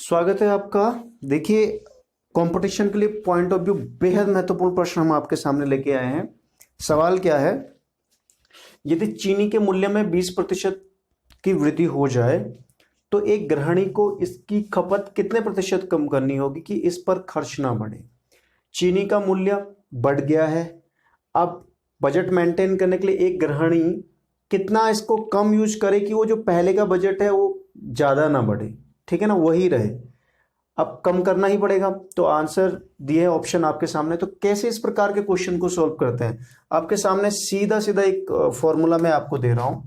स्वागत है आपका। देखिए, कंपटीशन के लिए पॉइंट ऑफ व्यू बेहद महत्वपूर्ण प्रश्न हम आपके सामने लेके आए हैं। सवाल क्या है, यदि चीनी के मूल्य में 20% की वृद्धि हो जाए तो एक गृहिणी को इसकी खपत कितने प्रतिशत कम करनी होगी कि इस पर खर्च ना बढ़े। चीनी का मूल्य बढ़ गया है, अब बजट मेंटेन करने के लिए एक गृहिणी कितना इसको कम यूज करे कि वो जो पहले का बजट है वो ज़्यादा ना बढ़े, ठीक है ना, वही रहे। अब कम करना ही पड़ेगा, तो आंसर दिए ऑप्शन आपके सामने। तो कैसे इस प्रकार के क्वेश्चन को सॉल्व करते हैं, आपके सामने सीधा सीधा एक फॉर्मूला मैं आपको दे रहा हूं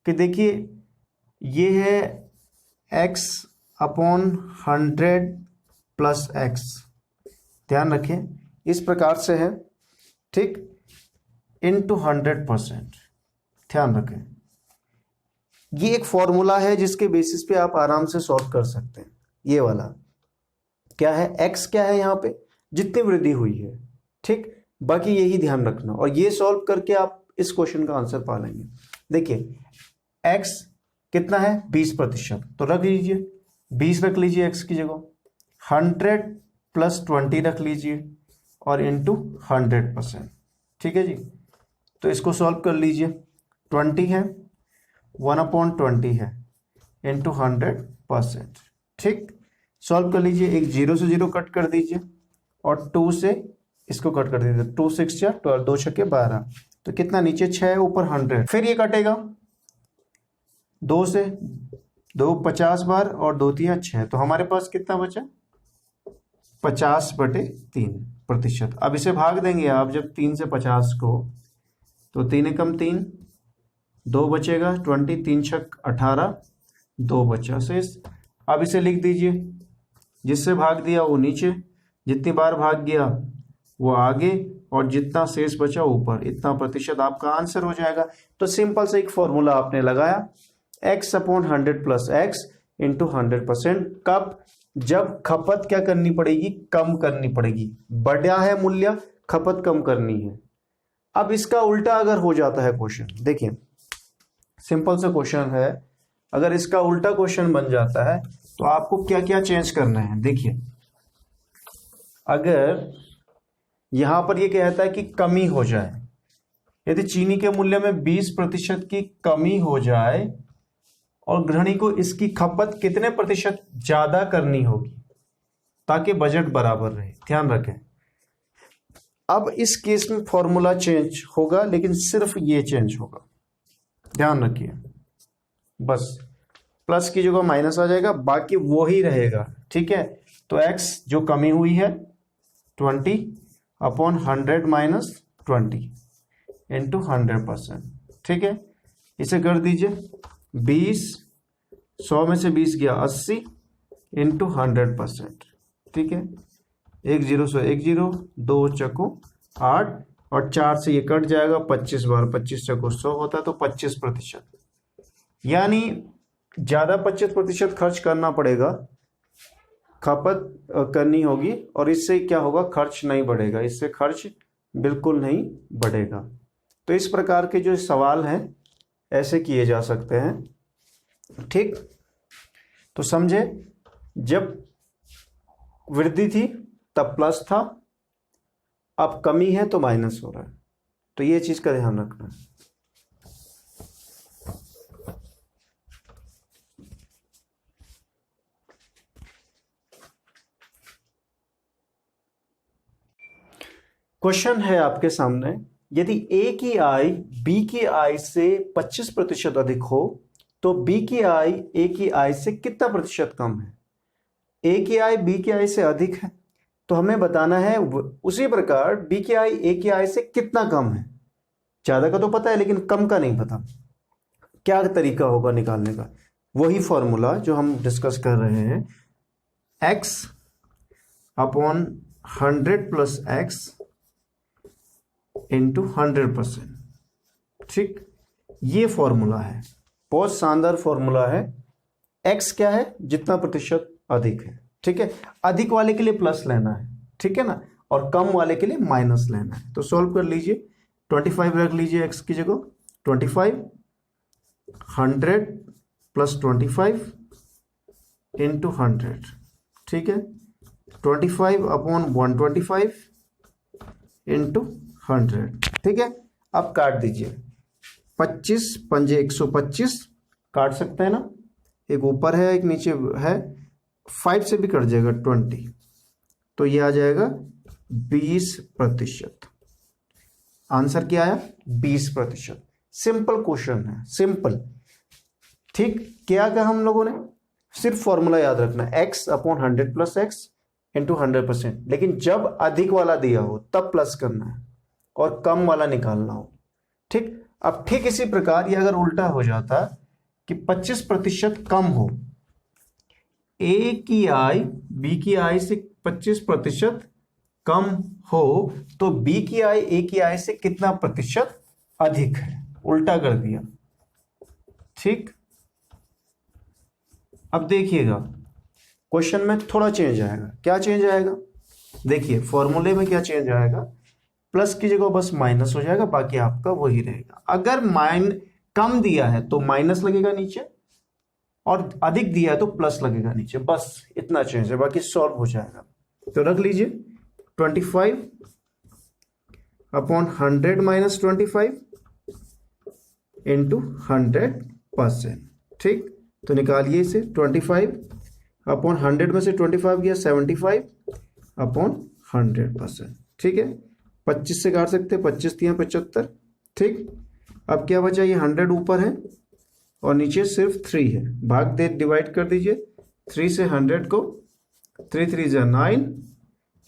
कि देखिए, ये है x अपॉन 100 प्लस x, ध्यान रखें इस प्रकार से है, ठीक, इनटू 100%, ध्यान रखें। ये एक फॉर्मूला है जिसके बेसिस पे आप आराम से सॉल्व कर सकते हैं। ये वाला क्या है, x क्या है यहाँ पे, जितनी वृद्धि हुई है, ठीक, बाकी यही ध्यान रखना और ये सॉल्व करके आप इस क्वेश्चन का आंसर पा लेंगे। देखिए x कितना है 20%, तो रख लीजिए 20 रख लीजिए x की जगह, 100 प्लस 20 रख लीजिए और इंटू 100%, ठीक है जी। तो इसको सॉल्व कर लीजिए, 20 है 1/20 है इंटू 100%, ठीक। सॉल्व कर लीजिए, एक 0 से 0 कट कर दीजिए और 2 से इसको कट कर दीजिए, 2 6 12, 2 6 12, तो कितना नीचे 6 है ऊपर 100, फिर ये कटेगा 2 से 2 50 बार और 2 3 6, तो हमारे पास कितना बचा 50/3%। अब इसे भाग देंगे आप जब 3 से 50 को, तो 3 एकम 3, 2 बचेगा 20, 3 छक 18, 2 बचा शेष। अब इसे लिख दीजिए, जिससे भाग दिया वो नीचे, जितनी बार भाग गया वो आगे और जितना शेष बचा ऊपर, इतना प्रतिशत आपका आंसर हो जाएगा। तो सिंपल से एक फॉर्मूला आपने लगाया, x upon 100 plus x into 100%। कब, जब खपत क्या करनी पड़ेगी, कम करनी पड़ेगी, बढ़ा है मूल्य, खपत कम करनी है। अब इसका उल्टा अगर हो जाता है क्वेश्चन, देखिए सिंपल सा क्वेश्चन है, अगर इसका उल्टा क्वेश्चन बन जाता है तो आपको क्या क्या चेंज करना है। देखिए, अगर यहां पर ये कहता है कि कमी हो जाए, यदि चीनी के मूल्य में 20% की कमी हो जाए और गृहिणी को इसकी खपत कितने प्रतिशत ज्यादा करनी होगी ताकि बजट बराबर रहे, ध्यान रखें। अब इस केस में फॉर्मूला चेंज होगा, लेकिन सिर्फ ये चेंज होगा, ध्यान रखिए, बस प्लस की जगह माइनस आ जाएगा, बाकी वो ही रहेगा, ठीक है। तो x जो कमी हुई है 20 अपॉन 100 माइनस 20 इंटू 100%, ठीक है। इसे कर दीजिए 20, 100 में से 20 गया 80 इंटू 100%, ठीक है। 1 0 से 1 0, 2 चको 8 और 4 से ये कट जाएगा, 25 बार 25 चको 100 होता है, तो 25%, यानी ज्यादा 25% खर्च करना पड़ेगा, खपत करनी होगी, और इससे क्या होगा, खर्च नहीं बढ़ेगा, इससे खर्च बिल्कुल नहीं बढ़ेगा। तो इस प्रकार के जो सवाल हैं ऐसे किए जा सकते हैं, ठीक। तो समझे, जब वृद्धि थी तब प्लस था, अब कमी है तो माइनस हो रहा है, तो ये चीज का ध्यान रखना है। क्वेश्चन है आपके सामने, यदि ए की आय बी की आय से 25% अधिक हो तो बी की आय ए की आय से कितना प्रतिशत कम है। ए की आय बी की आय से अधिक है तो हमें बताना है उसी प्रकार बी की आय ए की आय से कितना कम है। ज्यादा का तो पता है लेकिन कम का नहीं पता, क्या तरीका होगा निकालने का, वही फॉर्मूला जो हम डिस्कस कर रहे हैं, x upon 100 plus x into 100%, ठीक। ये फॉर्मूला है, बहुत शानदार फॉर्मूला है। x क्या है, जितना प्रतिशत अधिक है, ठीक है। अधिक वाले के लिए प्लस लेना है, ठीक है ना, और कम वाले के लिए माइनस लेना है। तो सॉल्व कर लीजिए, 25 रख लीजिए x की जगह, 25 100 प्लस 25 इंटू 100, ठीक है, 25/125 इंटू 100, ठीक है। अब काट दीजिए, 25 पंजे 125 काट सकते हैं ना, एक ऊपर है एक नीचे है, 5 से भी कट जाएगा 20, तो ये आ जाएगा 20%। आंसर क्या आया? 20%। सिंपल क्वेश्चन है, सिंपल। ठीक, क्या कहा हम लोगों ने? सिर्फ फॉर्मूला याद रखना है, x/100 + x इंटू 100%। लेकिन जब अधिक वाला दिया हो तब प्लस करना है और कम वाला निकालना हो। ठीक, अब ठीक इसी प्रकार ये अगर उल्टा हो जाता कि 25% कम हो, ए की आई बी की आई से 25% कम हो, तो बी की आई ए की आई से कितना प्रतिशत अधिक है? उल्टा कर दिया। ठीक, अब देखिएगा क्वेश्चन में थोड़ा चेंज आएगा। क्या चेंज आएगा? देखिए फॉर्मूले में क्या चेंज आएगा, प्लस की जगह बस माइनस हो जाएगा, बाकी आपका वही रहेगा। अगर कम दिया है तो माइनस लगेगा नीचे, और अधिक दिया है तो प्लस लगेगा नीचे, बस इतना चेंज है, बाकी सॉल्व हो जाएगा। तो रख लीजिए 25/100 - 25 इंटू 100%। ठीक, तो निकालिए इसे, 25/100 में से 25 गया 75/100%। ठीक है, 25 से काट सकते हैं, 25 दिया 75। ठीक, अब क्या बचा? ये 100 ऊपर है और नीचे सिर्फ 3 है, भाग दे डिवाइड कर दीजिए। 3 से 100 को 3 3 जा 9,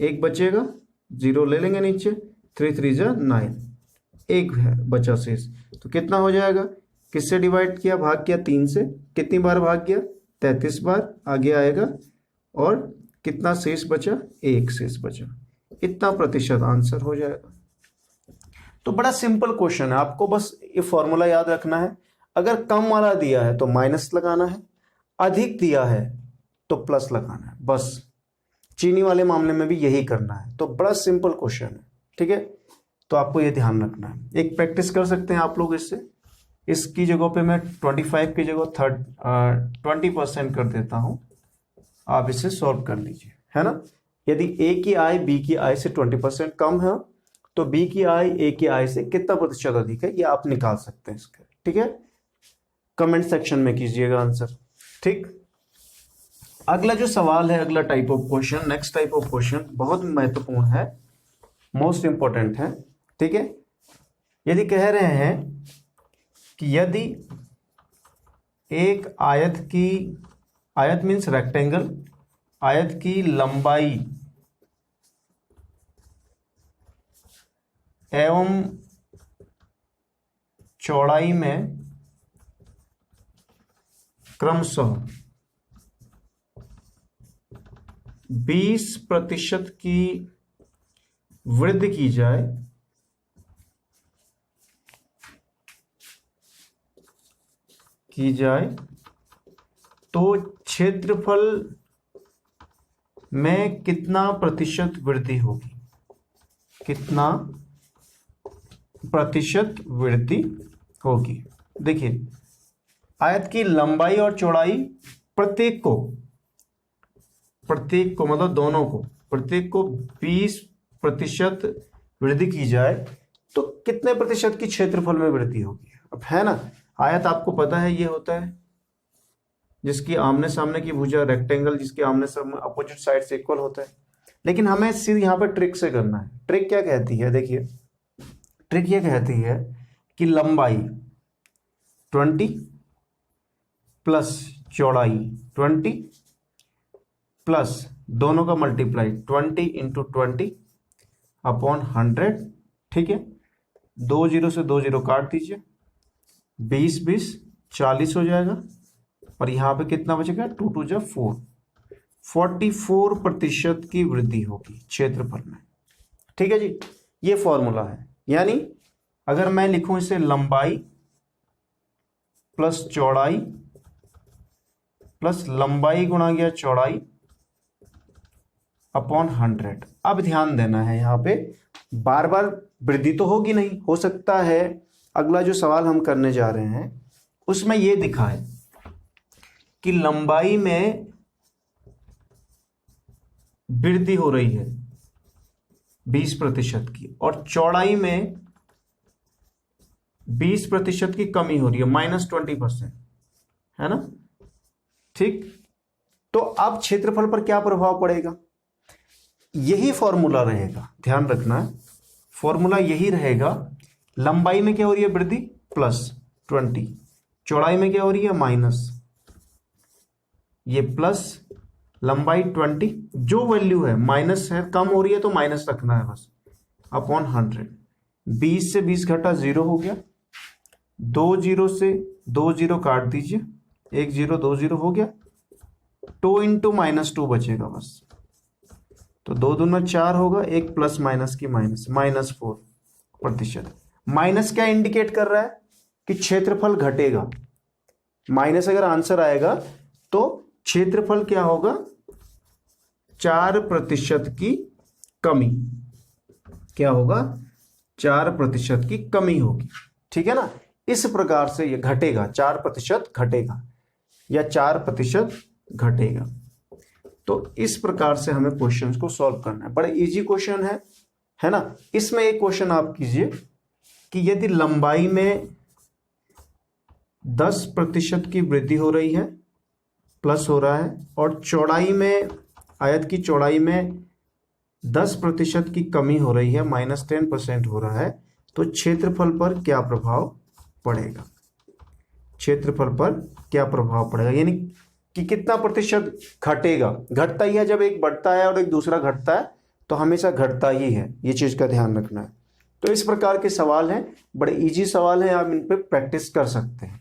एक बचेगा, 0 ले लेंगे नीचे, 3 3 जा 9, एक है बचा शेष। तो कितना हो जाएगा? किससे डिवाइड किया? भाग किया 3 से, कितनी बार भाग किया? 33 बार, आगे आएगा। और कितना शेष बचा? एक शेष बचा। इतना प्रतिशत आंसर हो जाएगा। तो बड़ा सिंपल क्वेश्चन है, आपको बस ये फॉर्मूला याद रखना है। अगर कम वाला दिया है तो माइनस लगाना है, अधिक दिया है तो प्लस लगाना है, बस। चीनी वाले मामले में भी यही करना है। तो बड़ा सिंपल क्वेश्चन है, ठीक है। तो आपको ये ध्यान रखना है। एक प्रैक्टिस कर सकते हैं आप लोग इससे। इसकी जगह पे मैं 25 की जगह 20% कर देता हूं, आप इसे सॉल्व कर लीजिए, है ना। यदि ए की आय बी की आय से 20% कम है तो बी की आय ए की आय से कितना प्रतिशत अधिक है, ये आप निकाल सकते हैं इसका, ठीक है। कमेंट सेक्शन में कीजिएगा आंसर, ठीक। अगला जो सवाल है, अगला type of question, next type of question बहुत महत्वपूर्ण है, मोस्ट इंपॉर्टेंट है, ठीक है। यदि कह रहे हैं कि यदि एक आयत मीन्स रेक्टेंगल, आयत की लंबाई एवं चौड़ाई में क्रमशः 20% की वृद्धि की जाए तो क्षेत्रफल में कितना प्रतिशत वृद्धि होगी, कितना प्रतिशत वृद्धि होगी। देखिए आयत की लंबाई और चौड़ाई प्रत्येक को मतलब दोनों को, प्रत्येक को 20% वृद्धि की जाए तो कितने प्रतिशत की क्षेत्रफल में वृद्धि होगी। अब है ना, आयत आपको पता है ये होता है जिसकी आमने सामने की भुजा, रेक्टेंगल जिसके आमने सामने अपोजिट साइड से इक्वल होता है। लेकिन हमें सीधे यहाँ पर ट्रिक से करना है। ट्रिक क्या कहती है, देखिए ट्रिक ये कहती है कि लंबाई 20 प्लस चौड़ाई 20 प्लस दोनों का मल्टीप्लाई 20 इंटू 20/100, ठीक है। 2 0 से 2 0 काट दीजिए, 20 20 40 हो जाएगा, और यहाँ पे कितना बचेगा, 2 2 जा 4, 44% की वृद्धि होगी क्षेत्रफल में, ठीक है जी। ये फॉर्मूला है। यानी अगर मैं लिखूं इसे लंबाई प्लस चौड़ाई प्लस लंबाई गुणा गया चौड़ाई अपॉन 100। अब ध्यान देना है, यहाँ पे बार बार वृद्धि तो होगी नहीं, हो सकता है अगला जो सवाल हम करने जा रहे हैं उसमें ये दिखा है कि लंबाई में वृद्धि हो रही है 20% की, और चौड़ाई में 20% की कमी हो रही है -20%, है ना। ठीक, तो अब क्षेत्रफल पर क्या प्रभाव पड़ेगा, यही फॉर्मूला रहेगा, ध्यान रखना है, फॉर्मूला यही रहेगा। लंबाई में क्या हो रही है वृद्धि +20, चौड़ाई में क्या हो रही है माइनस, ये प्लस, लंबाई 20, जो वैल्यू है माइनस है, कम हो रही है तो माइनस रखना है बस, अपॉन 100। 20 से 20 घटा 0 हो गया, 2 0 से 2 0 काट दीजिए, 1 0 2 0 हो गया, 2 इंटू -2 बचेगा बस, तो 2 दूना 4 होगा, एक प्लस माइनस की माइनस, -4%। माइनस क्या इंडिकेट कर रहा है कि क्षेत्रफल घटेगा, माइनस अगर आंसर आएगा तो क्षेत्रफल क्या होगा, 4% की कमी, क्या होगा 4% की कमी होगी, ठीक है ना। इस प्रकार से ये घटेगा, 4% घटेगा या 4% घटेगा। तो इस प्रकार से हमें क्वेश्चंस को सॉल्व करना है, बड़ा इजी क्वेश्चन है ना। इसमें एक क्वेश्चन आप कीजिए कि यदि लंबाई में 10% की वृद्धि हो रही है, प्लस हो रहा है, और चौड़ाई में, आयत की चौड़ाई में 10% की कमी हो रही है, -10% हो रहा है, तो क्षेत्रफल पर क्या प्रभाव पड़ेगा, क्षेत्रफल पर क्या प्रभाव पड़ेगा, यानी कि कितना प्रतिशत घटेगा। घटता ही है, जब एक बढ़ता है और एक दूसरा घटता है तो हमेशा घटता ही है, ये चीज का ध्यान रखना है। तो इस प्रकार के सवाल हैं, बड़े इजी सवाल हैं, आप इन पे प्रैक्टिस कर सकते हैं।